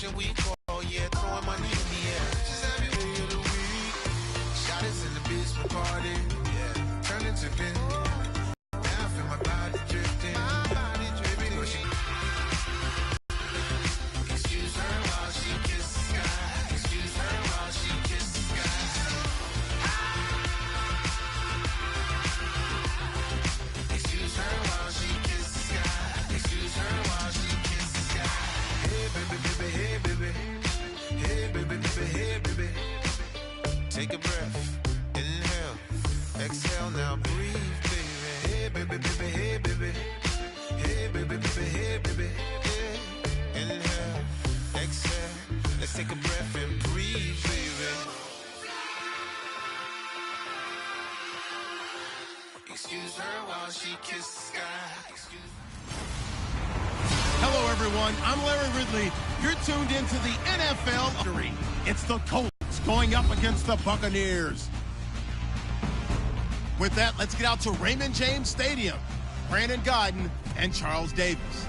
celebration week. Oh yeah, throwing money in the air. Just every day of the week. Shot is in the basement party. Yeah, turn into pin. Now I feel my body drifting. Baby, go she. Excuse her while she kisses the sky. Excuse her while she kisses the sky. Excuse her while she kisses the sky. Excuse her while she kisses the sky. Hey baby, baby, hey baby. Hey baby, baby, hey baby. Take a breath, inhale, exhale, now breathe, baby. Hey baby, baby, hey baby. Hey baby, baby, hey baby. Yeah. Inhale, exhale, let's take a breath and breathe, baby. Excuse her while she kisses the sky. Excuse. Hello, everyone. I'm Larry Ridley. You're tuned into the NFL. It's the Colts going up against the Buccaneers. With that, let's get out to Raymond James Stadium. Brandon Godden and Charles Davis.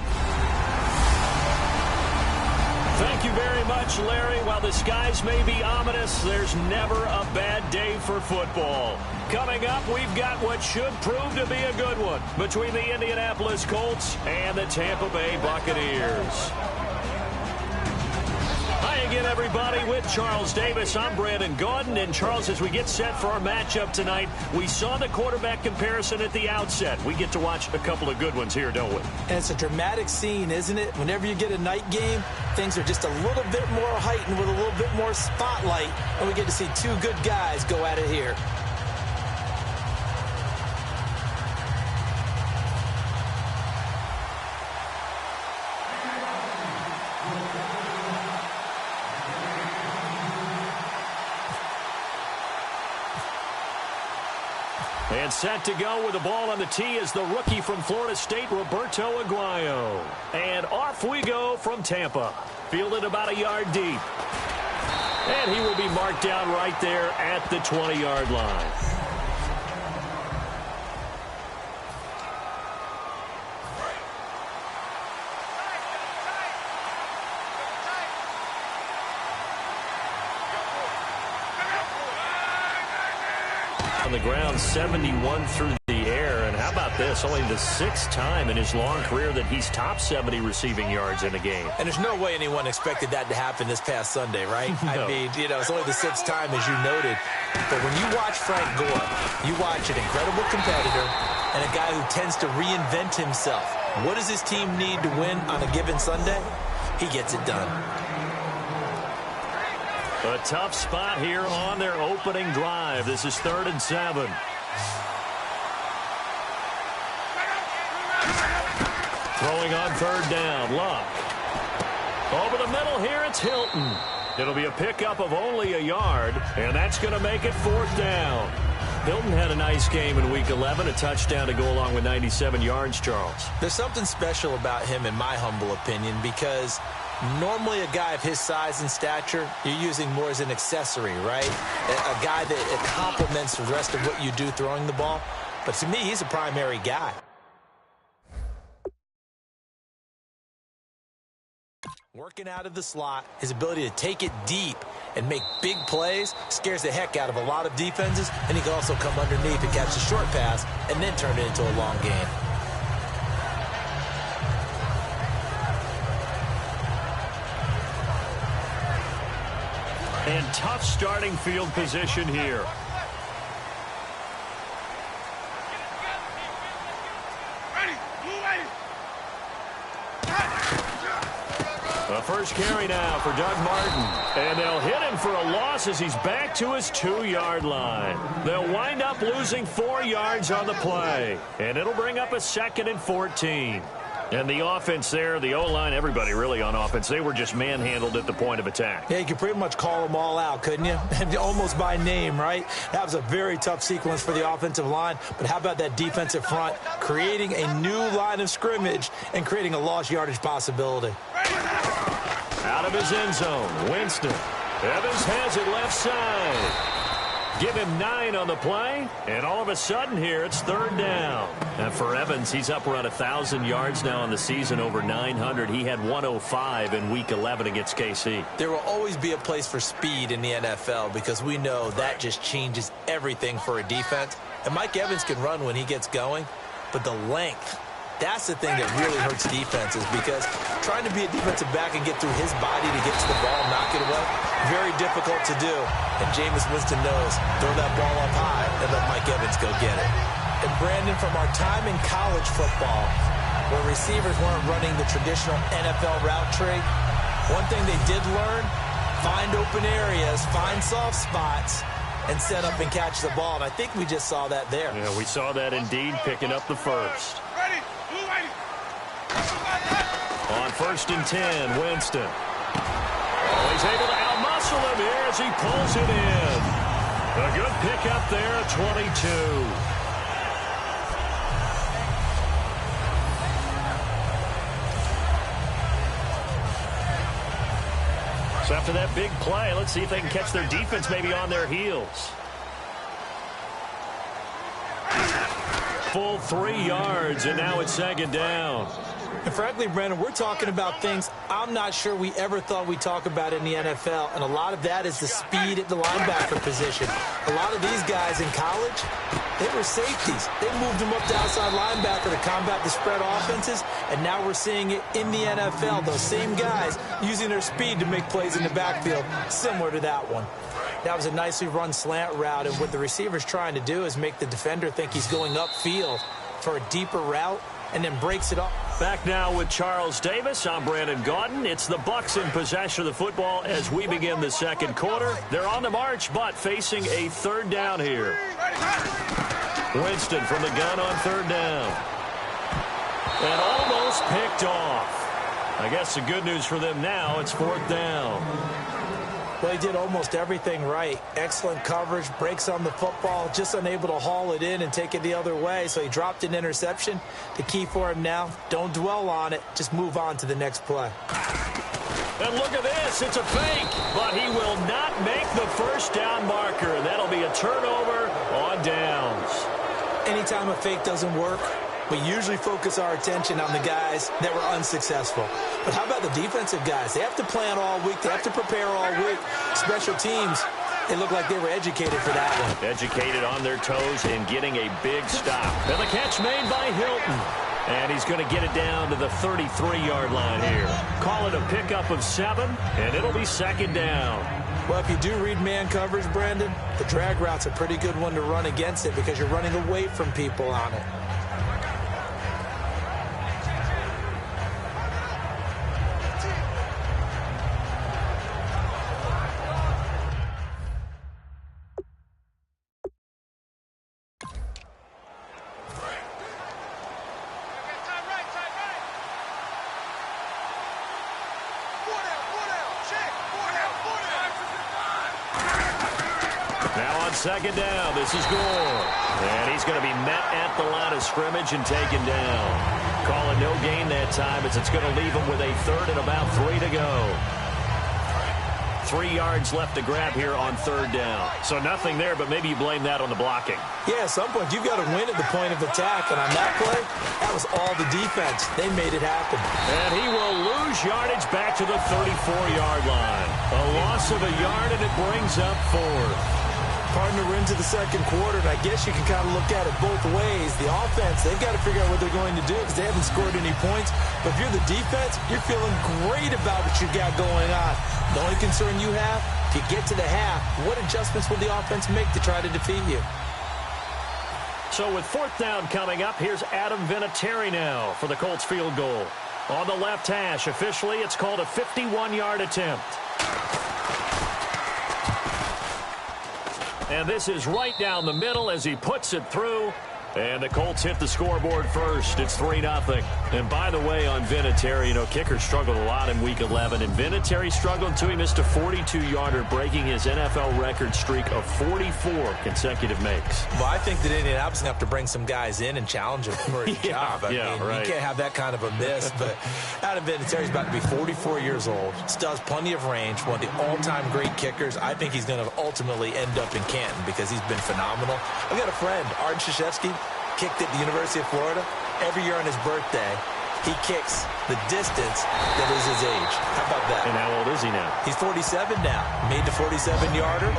Thank you very much, Larry. While the skies may be ominous, there's never a bad day for football. Coming up, we've got what should prove to be a good one between the Indianapolis Colts and the Tampa Bay Buccaneers. Hi again, everybody, with Charles Davis. I'm Brandon Gaudin. And, Charles, as we get set for our matchup tonight, we saw the quarterback comparison at the outset. We get to watch a couple of good ones here, don't we? And it's a dramatic scene, isn't it? Whenever you get a night game, things are just a little bit more heightened with a little bit more spotlight, and we get to see two good guys go at it here. And set to go with the ball on the tee is the rookie from Florida State, Roberto Aguayo. And off we go from Tampa. Fielded about a yard deep. And he will be marked down right there at the 20-yard line. On the ground, 71 through the air. And how about this? Only the sixth time in his long career that he's topped 70 receiving yards in a game. And there's no way anyone expected that to happen this past Sunday, right? No. I mean, you know, it's only the sixth time, as you noted. But when you watch Frank Gore, you watch an incredible competitor and a guy who tends to reinvent himself. What does his team need to win on a given Sunday? He gets it done. A tough spot here on their opening drive. This is 3rd and 7. Throwing on 3rd down, Luck. Over the middle here, it's Hilton. It'll be a pickup of only a yard, and that's going to make it 4th down. Hilton had a nice game in Week 11, a touchdown to go along with 97 yards, Charles. There's something special about him, in my humble opinion, because normally a guy of his size and stature, you're using more as an accessory, right? A guy that complements the rest of what you do throwing the ball. But to me, he's a primary guy. Working out of the slot, his ability to take it deep and make big plays scares the heck out of a lot of defenses, and he can also come underneath and catch a short pass and then turn it into a long gain. And tough starting field position here. The first carry now for Doug Martin. And they'll hit him for a loss as he's back to his 2-yard line. They'll wind up losing 4 yards on the play. And it'll bring up a 2nd and 14. And the offense there, the O-line, everybody really on offense, they were just manhandled at the point of attack. Yeah, you could pretty much call them all out, couldn't you? Almost by name, right? That was a very tough sequence for the offensive line. But how about that defensive front creating a new line of scrimmage and creating a lost yardage possibility? Out of his end zone, Winston. Evans has it left side. Give him 9 on the play, and all of a sudden here, it's 3rd down. And for Evans, he's up around 1,000 yards now in the season, over 900. He had 105 in Week 11 against KC. There will always be a place for speed in the NFL because we know that just changes everything for a defense. And Mike Evans can run when he gets going, but the length, that's the thing that really hurts defenses because trying to be a defensive back and get through his body to get to the ball and knock it away, very difficult to do. And Jameis Winston knows, throw that ball up high and let Mike Evans go get it. And Brandon, from our time in college football, where receivers weren't running the traditional NFL route tree, one thing they did learn, find open areas, find soft spots, and set up and catch the ball. And I think we just saw that there. Yeah, we saw that indeed, picking up the first. On 1st and 10, Winston. Oh, he's able to outmuscle him here as he pulls it in. A good pickup there at 22. So after that big play, let's see if they can catch their defense maybe on their heels. Full 3 yards, and now it's 2nd down. And frankly, Brandon, we're talking about things I'm not sure we ever thought we'd talk about in the NFL, and a lot of that is the speed at the linebacker position. A lot of these guys in college, they were safeties. They moved them up to outside linebacker to combat the spread offenses, and now we're seeing it in the NFL. Those same guys using their speed to make plays in the backfield, similar to that one. That was a nicely run slant route, and what the receiver's trying to do is make the defender think he's going upfield for a deeper route, and then breaks it up. Back now with Charles Davis. I'm Brandon Gaudin. It's the Bucs in possession of the football as we begin the 2nd quarter. They're on the march, but facing a 3rd down here. Winston from the gun on 3rd down. And almost picked off. I guess the good news for them now, it's 4th down. Well, he did almost everything right. Excellent coverage, breaks on the football, just unable to haul it in and take it the other way. So he dropped an interception. The key for him now, don't dwell on it. Just move on to the next play. And look at this. It's a fake, but he will not make the 1st down marker. That'll be a turnover on downs. Anytime a fake doesn't work, we usually focus our attention on the guys that were unsuccessful. But how about the defensive guys? They have to plan all week. They have to prepare all week. Special teams, they look like they were educated for that one. Educated on their toes and getting a big stop. And the catch made by Hilton. And he's going to get it down to the 33-yard line here. Call it a pickup of 7, and it'll be 2nd down. Well, if you do read man coverage, Brandon, the drag route's a pretty good one to run against it because you're running away from people on it. Now on 2nd down, this is Gore. And he's going to be met at the line of scrimmage and taken down. Calling no gain that time as it's going to leave him with a 3rd and about 3 to go. 3 yards left to grab here on 3rd down. So nothing there, but maybe you blame that on the blocking. Yeah, at some point you've got to win at the point of attack. And on that play, that was all the defense. They made it happen. And he will lose yardage back to the 34-yard line. A loss of a yard, and it brings up 4th. Partner, we're into the 2nd quarter, and I guess you can kind of look at it both ways. The offense, they've got to figure out what they're going to do because they haven't scored any points. But if you're the defense, you're feeling great about what you got going on. The only concern you have, if you get to the half, what adjustments will the offense make to try to defeat you? So with 4th down coming up, here's Adam Vinatieri now for the Colts field goal. On the left hash, officially, it's called a 51-yard attempt. And this is right down the middle as he puts it through. And the Colts hit the scoreboard first. It's 3-0. And by the way, on Vinatieri, you know, kicker struggled a lot in Week 11. And Vinatieri struggled too. He missed a 42-yarder, breaking his NFL record streak of 44 consecutive makes. Well, I think that Indianapolis is going to have to bring some guys in and challenge him for his job. I mean, right. You can't have that kind of a miss. But Adam Vinatieri's about to be 44 years old. Still has plenty of range. One of the all-time great kickers. I think he's going to ultimately end up in Canton because he's been phenomenal. I've got a friend, Art Krzyzewski, kicked at the University of Florida. Every year on his birthday, he kicks the distance that is his age. How about that? And how old is he now? He's 47 now. Made the 47-yarder.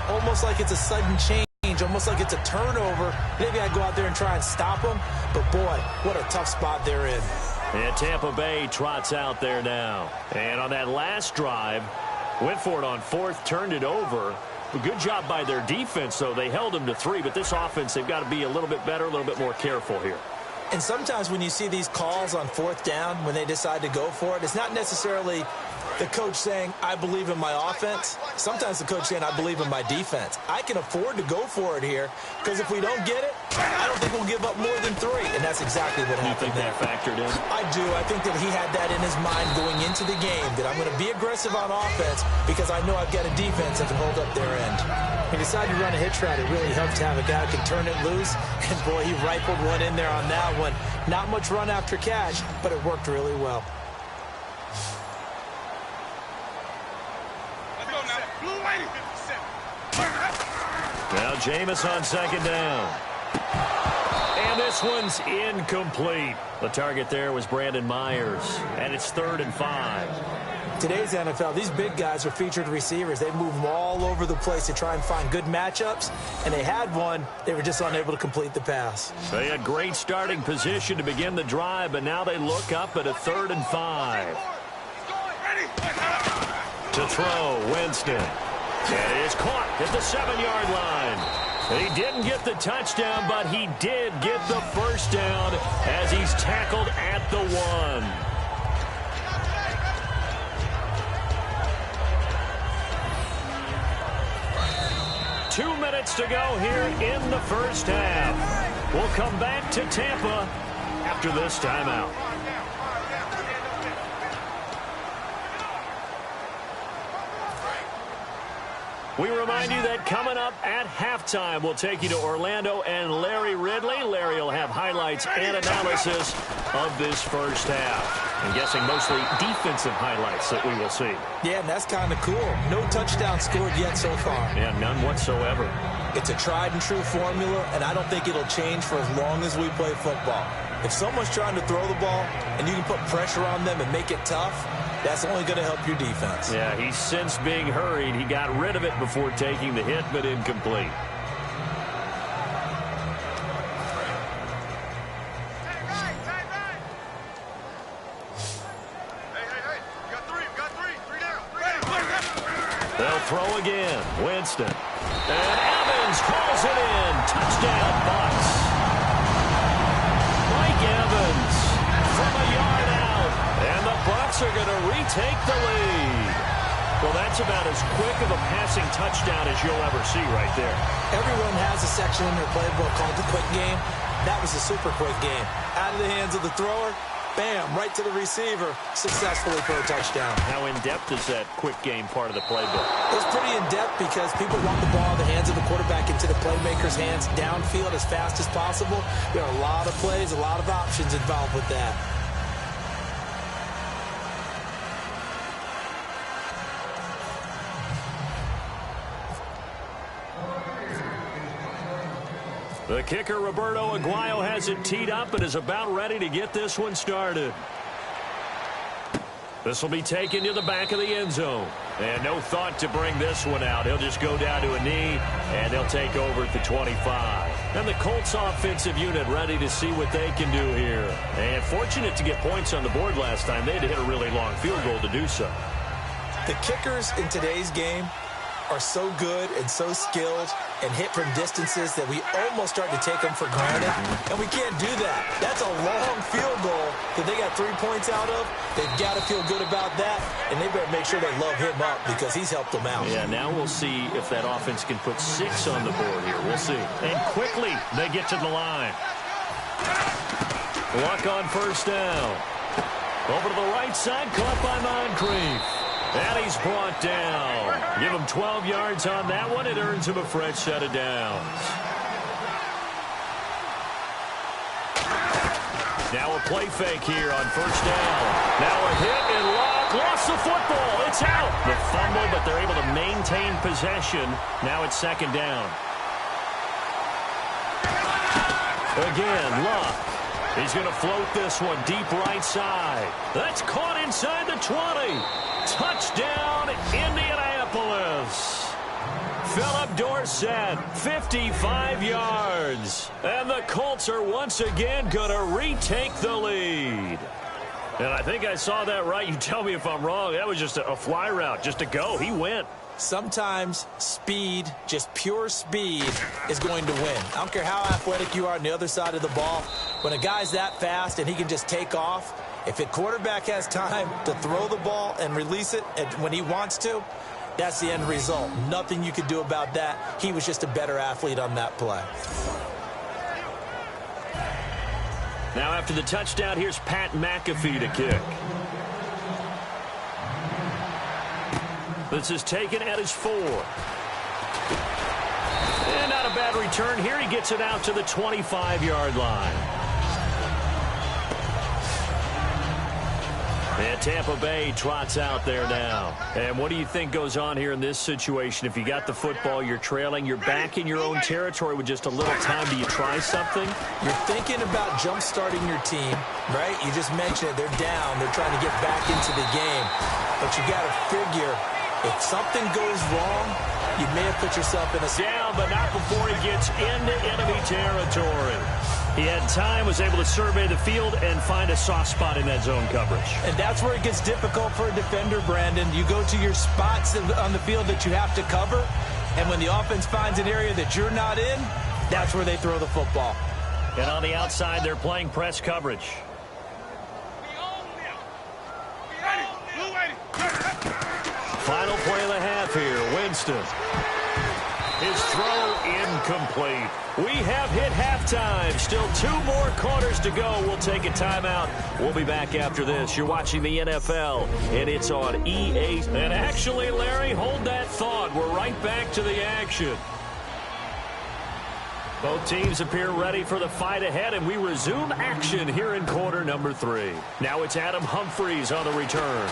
Almost like it's a sudden change. Almost like it's a turnover. Maybe I go out there and try and stop him. But, boy, what a tough spot they're in. And Tampa Bay trots out there now. And on that last drive, went for it on fourth, turned it over. A good job by their defense, though. They held them to 3, but this offense, they've got to be a little bit better, a little bit more careful here. And sometimes when you see these calls on fourth down, when they decide to go for it, it's not necessarily the coach saying, I believe in my offense. Sometimes the coach saying, I believe in my defense. I can afford to go for it here because if we don't get it, I don't think we'll give up more than 3. And that's exactly what happened there. You think that factored in? I do. I think that he had that in his mind going into the game, that I'm going to be aggressive on offense because I know I've got a defense that can hold up their end. He decided to run a hitch route. It really helped to have a guy who can turn it loose. And, boy, he rifled one in there on that one. Not much run after catch, but it worked really well. Now Jameis on second down. And this one's incomplete. The target there was Brandon Myers. And it's 3rd and 5. Today's NFL, these big guys are featured receivers. They move them all over the place to try and find good matchups. And they had one. They were just unable to complete the pass. They had great starting position to begin the drive, but now they look up at a 3rd and 5. To throw, Winston. And it is caught at the 7-yard line. He didn't get the touchdown, but he did get the first down as he's tackled at the 1. Two minutes to go here in the first half. We'll come back to Tampa after this timeout. We remind you that coming up at halftime, we'll take you to Orlando and Larry Ridley. Larry will have highlights and analysis of this first half. I'm guessing mostly defensive highlights that we will see. Yeah, and that's kind of cool. No touchdown scored yet so far. Yeah, none whatsoever. It's a tried-and-true formula, and I don't think it'll change for as long as we play football. If someone's trying to throw the ball and you can put pressure on them and make it tough, that's only going to help your defense. Yeah, he's since being hurried. He got rid of it before taking the hit, but incomplete. They'll throw again. Winston. And Evans calls it in. Touchdown, Bucs. Mike Evans from a yard out. And the Bucs are going to retake the lead. Well, that's about as quick of a passing touchdown as you'll ever see right there. Everyone has a section in their playbook called the quick game. That was a super quick game. Out of the hands of the thrower, bam, right to the receiver, successfully for a touchdown. How in-depth is that quick game part of the playbook? It's pretty in-depth because people want the ball in the hands of the quarterback into the playmaker's hands downfield as fast as possible. There are a lot of plays, a lot of options involved with that. The kicker, Roberto Aguayo, has it teed up and is about ready to get this one started. This will be taken to the back of the end zone. And no thought to bring this one out. He'll just go down to a knee, and they'll take over at the 25. And the Colts offensive unit ready to see what they can do here. And fortunate to get points on the board last time. They had to hit a really long field goal to do so. The kickers in today's game are so good and so skilled and hit from distances that we almost start to take them for granted, and we can't do that. That's a long field goal that they got 3 points out of. They've got to feel good about that, and they better make sure they love him up because he's helped them out. Yeah, now we'll see if that offense can put 6 on the board here. We'll see. And quickly, they get to the line. Luck on first down. Over to the right side, caught by Moncrief. And he's brought down. Give him 12 yards on that one. It earns him a fresh set of downs. Now a play fake here on first down. Now a hit and Luck lost the football. It's out. The fumble, but they're able to maintain possession. Now it's second down. Again, Luck. He's going to float this one deep right side. That's caught inside the 20. Touchdown, Indianapolis. Philip Dorsett, 55 yards. And the Colts are once again going to retake the lead. And I think I saw that right. You tell me if I'm wrong. That was just a fly route, just a go. He went. Sometimes speed, just pure speed, is going to win. I don't care how athletic you are on the other side of the ball. When a guy's that fast and he can just take off, if a quarterback has time to throw the ball and release it when he wants to, that's the end result. Nothing you could do about that. He was just a better athlete on that play. Now after the touchdown, here's Pat McAfee to kick. This is taken at his 4. And not a bad return here. He gets it out to the 25-yard line. And Tampa Bay trots out there now. And what do you think goes on here in this situation? If you got the football, you're trailing, you're back in your own territory with just a little time. Do you try something? You're thinking about jump-starting your team, right? You just mentioned it. They're down. They're trying to get back into the game. But you got to figure, if something goes wrong, you may have put yourself in a... Down, but not before he gets into enemy territory. He had time, was able to survey the field and find a soft spot in that zone coverage. And that's where it gets difficult for a defender, Brandon. You go to your spots on the field that you have to cover, and when the offense finds an area that you're not in, that's where they throw the football. And on the outside, they're playing press coverage. Final play of the half here. Winston. His throw incomplete. We have hit halftime. Still 2 more quarters to go. We'll take a timeout. We'll be back after this. You're watching the NFL, and it's on EA. And actually, Larry, hold that thought. We're right back to the action. Both teams appear ready for the fight ahead, and we resume action here in quarter number 3. Now it's Adam Humphries on the return.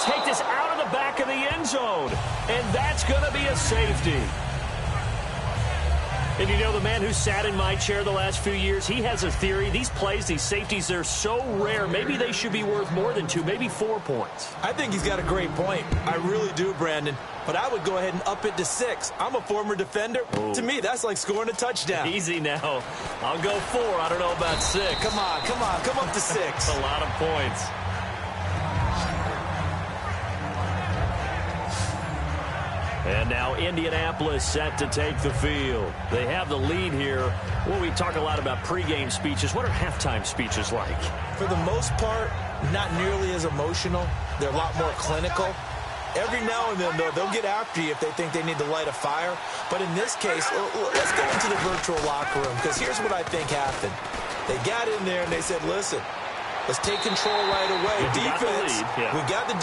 Take this out of the back of the end zone, and that's going to be a safety. And you know, the man who sat in my chair the last few years, he has a theory. These plays, these safeties, they're so rare. Maybe they should be worth more than 2, maybe 4 points. I think he's got a great point. I really do, Brandon. But I would go ahead and up it to 6. I'm a former defender. Ooh. To me, that's like scoring a touchdown. Easy now. I'll go 4. I don't know about 6. Come on. Come up to 6. That's a lot of points. And now Indianapolis set to take the field. They have the lead here. Well, we talk a lot about pregame speeches. What are halftime speeches like? For the most part, not nearly as emotional. They're a lot more clinical. Every now and then, though, they'll get after you if they think they need to light a fire. But in this case, let's go into the virtual locker room, because here's what I think happened. They got in there and they said, listen, let's take control right away. Defense, we got the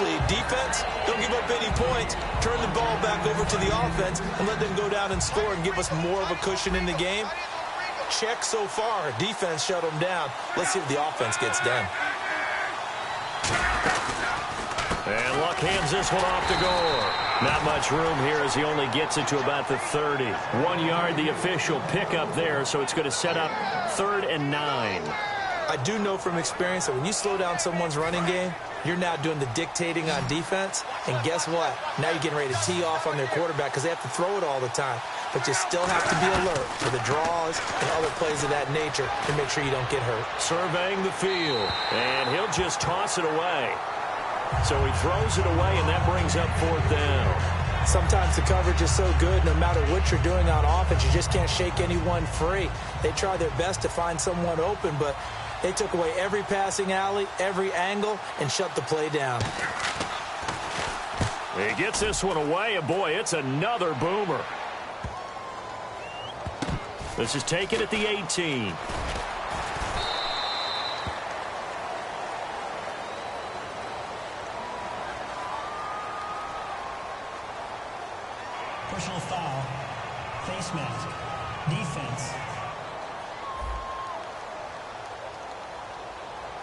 lead. Defense, don't give up any points. Turn the ball back over to the offense and let them go down and score and give us more of a cushion in the game. Check so far. Defense shut them down. Let's see if the offense gets done. And Luck hands this one off to Gore. Not much room here as he only gets it to about the 30. 1 yard, the official pickup there, so it's going to set up 3rd and 9. I do know from experience that when you slow down someone's running game, you're now doing the dictating on defense. And guess what? Now you're getting ready to tee off on their quarterback because they have to throw it all the time. but you still have to be alert to the draws and other plays of that nature to make sure you don't get hurt. Surveying the field, and he'll just toss it away. So he throws it away, and that brings up 4th down. Sometimes the coverage is so good, no matter what you're doing on offense, you just can't shake anyone free. They try their best to find someone open, but they took away every passing alley, every angle, and shut the play down. He gets this one away, and boy, it's another boomer. This is taken at the 18. Personal foul, face mask, defense.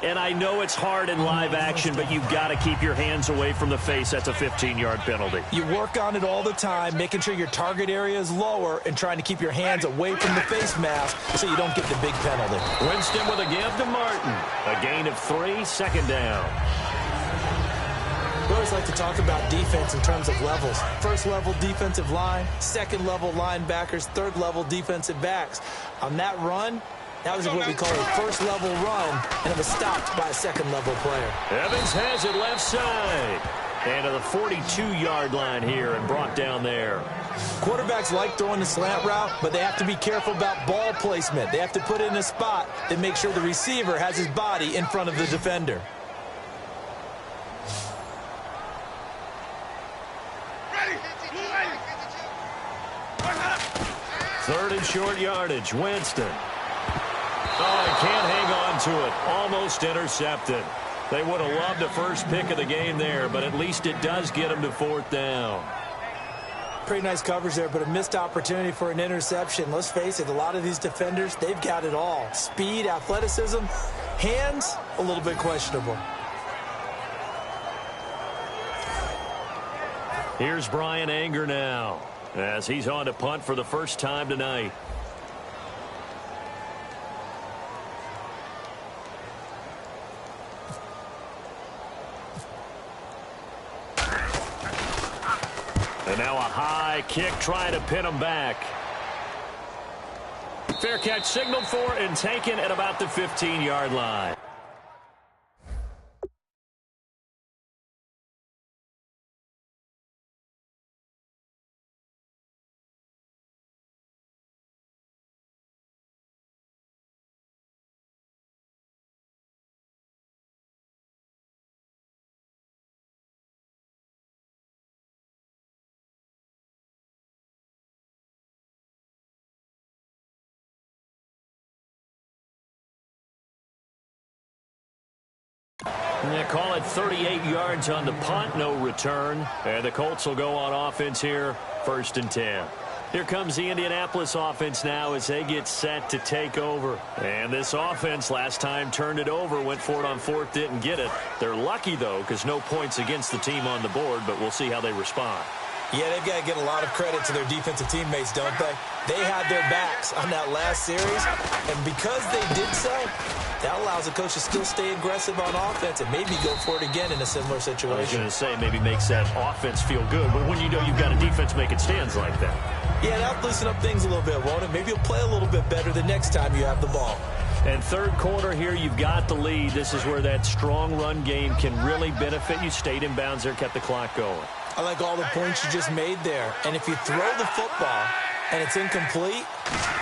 And I know it's hard in live action, but you've got to keep your hands away from the face. That's a 15-yard penalty. You work on it all the time, making sure your target area is lower and trying to keep your hands away from the face mask so you don't get the big penalty. Winston with a give to Martin. A gain of 3, 2nd down. We always like to talk about defense in terms of levels. First level defensive line, second level linebackers, third level defensive backs. On that run, that was what we call a first level run, and it was stopped by a second level player. Evans has it left side. And to the 42-yard line here and brought down there. Quarterbacks like throwing the slant route, but they have to be careful about ball placement. They have to put it in a spot that makes sure the receiver has his body in front of the defender. 3rd and short yardage. Winston. Oh, he can't hang on to it. Almost intercepted. They would have loved the first pick of the game there, but at least it does get them to 4th down. Pretty nice coverage there, but a missed opportunity for an interception. Let's face it, a lot of these defenders, they've got it all. Speed, athleticism, hands, a little bit questionable. Here's Brian Anger now, as he's on to punt for the first time tonight. And now a high kick trying to pin him back. Fair catch signaled for and taken at about the 15-yard line. They call it 38 yards on the punt, no return. And the Colts will go on offense here, 1st and 10. Here comes the Indianapolis offense now as they get set to take over. And this offense last time turned it over, went for it on 4th, didn't get it. They're lucky, though, because no points against the team on the board, but we'll see how they respond. Yeah, they've got to get a lot of credit to their defensive teammates, don't they? They had their backs on that last series, and because they did so, that allows the coach to still stay aggressive on offense and maybe go for it again in a similar situation. I was going to say maybe makes that offense feel good, but when you know you've got a defense making stands like that. Yeah, that'll loosen up things a little bit, won't it? Maybe you'll play a little bit better the next time you have the ball. And 3rd quarter here, you've got the lead. This is where that strong run game can really benefit you. Stayed in bounds there, kept the clock going. I like all the points you just made there. And if you throw the football and it's incomplete,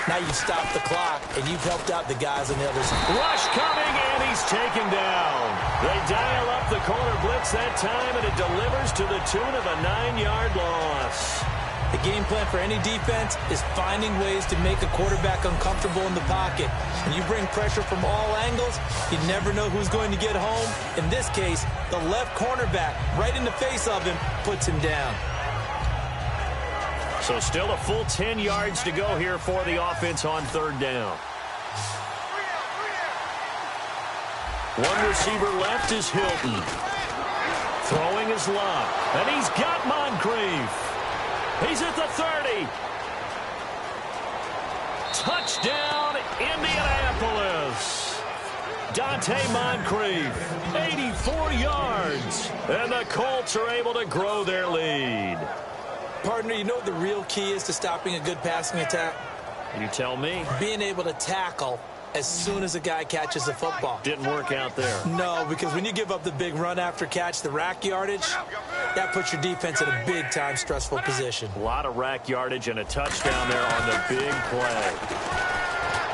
now you've stopped the clock and you've helped out the guys on the other side. Rush coming, and he's taken down. They dial up the corner blitz that time, and it delivers to the tune of a 9-yard loss. The game plan for any defense is finding ways to make a quarterback uncomfortable in the pocket. When you bring pressure from all angles, you never know who's going to get home. In this case, the left cornerback, right in the face of him, puts him down. So still a full 10 yards to go here for the offense on 3rd down. One receiver left is Hilton. Throwing his Love. And he's got Moncrief. He's at the 30. Touchdown, Indianapolis. Dante Moncrief, 84 yards. And the Colts are able to grow their lead. Partner, you know what the real key is to stopping a good passing attack? You tell me. Being able to tackle as soon as a guy catches the football. Didn't work out there. No, because when you give up the big run after catch, the rack yardage, that puts your defense in a big-time stressful position. A lot of rack yardage and a touchdown there on the big play.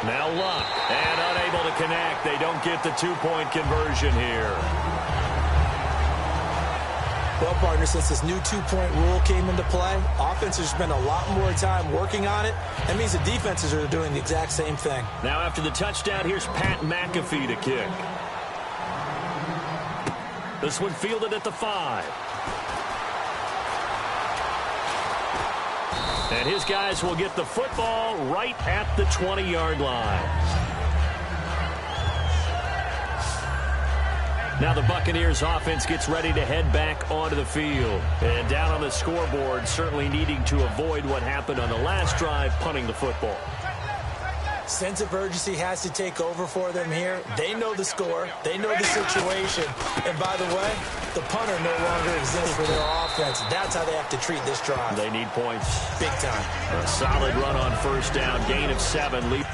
Now Luck, and unable to connect. They don't get the two-point conversion here. Well, partner, since this new two-point rule came into play, offenses spend a lot more time working on it. That means the defenses are doing the exact same thing. Now after the touchdown, here's Pat McAfee to kick. This one fielded at the 5. And his guys will get the football right at the 20-yard line. Now the Buccaneers offense gets ready to head back onto the field. And down on the scoreboard, certainly needing to avoid what happened on the last drive, punting the football. Sense of urgency has to take over for them here. They know the score. They know the situation. And by the way, the punter no longer exists for their offense. That's how they have to treat this drive. They need points. Big time. A solid run on first down. Gain of 7. Lead.